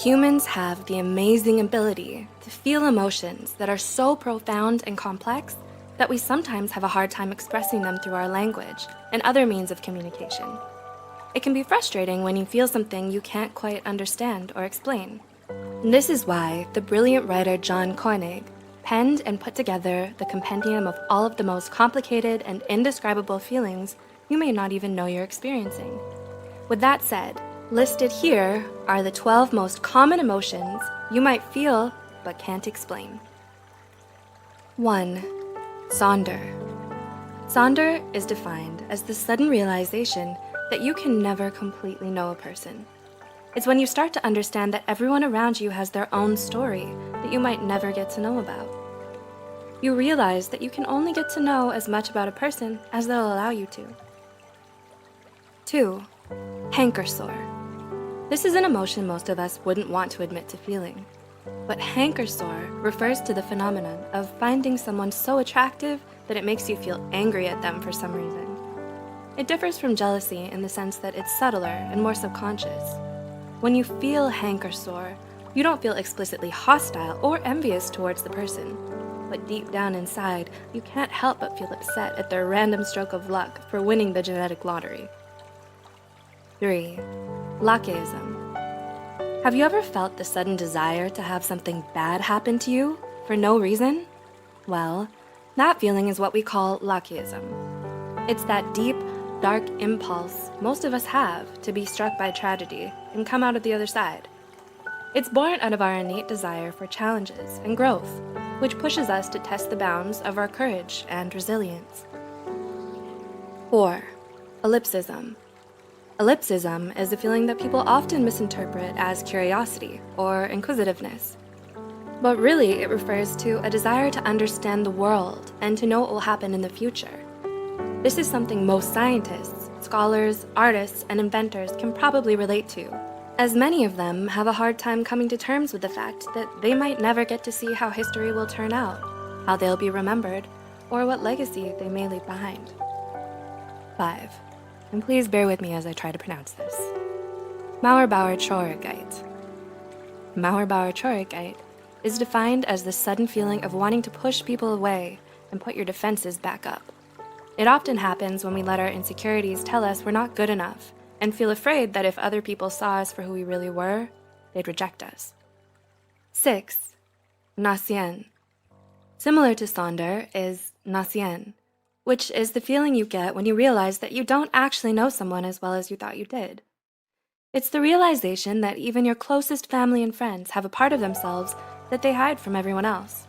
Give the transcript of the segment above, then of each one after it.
Humans have the amazing ability to feel emotions that are so profound and complex that we sometimes have a hard time expressing them through our language and other means of communication. It can be frustrating when you feel something you can't quite understand or explain. And this is why the brilliant writer John Koenig penned and put together the compendium of all of the most complicated and indescribable feelings you may not even know you're experiencing. With that said, listed here are the 12 most common emotions you might feel but can't explain. 1. Sonder. Sonder is defined as the sudden realization that you can never completely know a person. It's when you start to understand that everyone around you has their own story that you might never get to know about. You realize that you can only get to know as much about a person as they'll allow you to. 2. Hanker sore. This is an emotion most of us wouldn't want to admit to feeling. But hanker sore refers to the phenomenon of finding someone so attractive that it makes you feel angry at them for some reason. It differs from jealousy in the sense that it's subtler and more subconscious. When you feel hanker sore, you don't feel explicitly hostile or envious towards the person, but deep down inside, you can't help but feel upset at their random stroke of luck for winning the genetic lottery. 3. Lacheism. Have you ever felt the sudden desire to have something bad happen to you for no reason? Well, that feeling is what we call lacheism. It's that deep, dark impulse most of us have to be struck by tragedy and come out of the other side. It's born out of our innate desire for challenges and growth, which pushes us to test the bounds of our courage and resilience. 4. Ellipsism. Ellipsism is a feeling that people often misinterpret as curiosity or inquisitiveness. But really, it refers to a desire to understand the world and to know what will happen in the future. This is something most scientists, scholars, artists, and inventors can probably relate to, as many of them have a hard time coming to terms with the fact that they might never get to see how history will turn out, how they'll be remembered, or what legacy they may leave behind. 5. And please bear with me as I try to pronounce this. Mauerbauer-Traurigkeit. Mauerbauer-Traurigkeit is defined as the sudden feeling of wanting to push people away and put your defenses back up. It often happens when we let our insecurities tell us we're not good enough and feel afraid that if other people saw us for who we really were, they'd reject us. 6. Nacien. Similar to Sonder is Nacien, which is the feeling you get when you realize that you don't actually know someone as well as you thought you did. It's the realization that even your closest family and friends have a part of themselves that they hide from everyone else,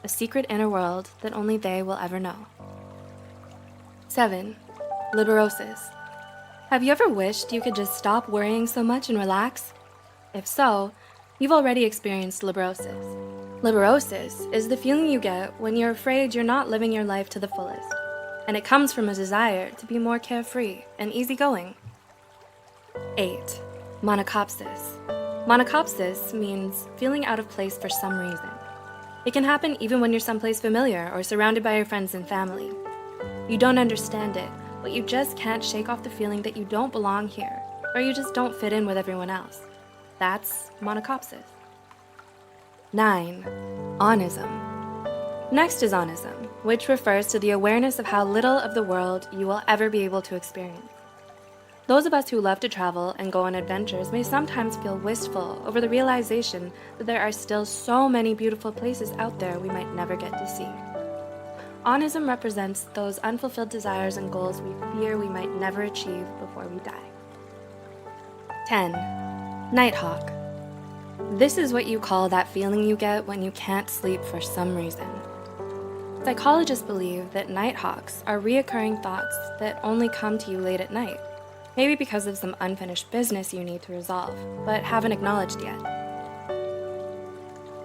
a secret inner world that only they will ever know. 7. Liberosis. Have you ever wished you could just stop worrying so much and relax? If so, you've already experienced liberosis. Liberosis is the feeling you get when you're afraid you're not living your life to the fullest, and it comes from a desire to be more carefree and easygoing. 8. Monachopsis. Monachopsis means feeling out of place for some reason. It can happen even when you're someplace familiar or surrounded by your friends and family. You don't understand it, but you just can't shake off the feeling that you don't belong here, or you just don't fit in with everyone else. That's monachopsis. 9. Onism. Next is onism, which refers to the awareness of how little of the world you will ever be able to experience. Those of us who love to travel and go on adventures may sometimes feel wistful over the realization that there are still so many beautiful places out there we might never get to see. Onism represents those unfulfilled desires and goals we fear we might never achieve before we die. 10. Nighthawk. This is what you call that feeling you get when you can't sleep for some reason. Psychologists believe that nighthawks are reoccurring thoughts that only come to you late at night, maybe because of some unfinished business you need to resolve, but haven't acknowledged yet.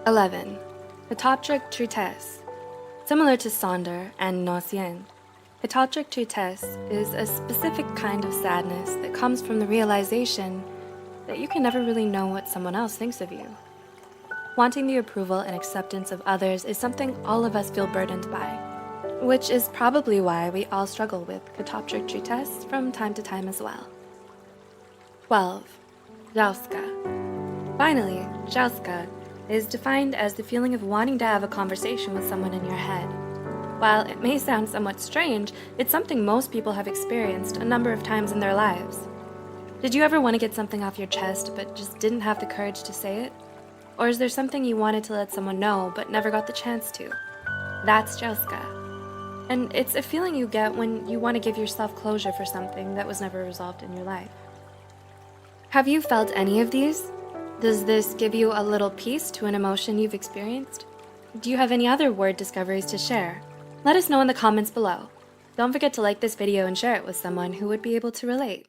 11. Catoptric tristesse. Similar to Sonder and Nacien, catoptric tristesse is a specific kind of sadness that comes from the realization that you can never really know what someone else thinks of you. Wanting the approval and acceptance of others is something all of us feel burdened by, which is probably why we all struggle with catoptric tristesse from time to time as well. 12. Jauska. Finally, Jalska is defined as the feeling of wanting to have a conversation with someone in your head. While it may sound somewhat strange, it's something most people have experienced a number of times in their lives. Did you ever want to get something off your chest but just didn't have the courage to say it? Or is there something you wanted to let someone know but never got the chance to? That's Jalska. And it's a feeling you get when you want to give yourself closure for something that was never resolved in your life. Have you felt any of these? Does this give you a little piece to an emotion you've experienced? Do you have any other word discoveries to share? Let us know in the comments below. Don't forget to like this video and share it with someone who would be able to relate.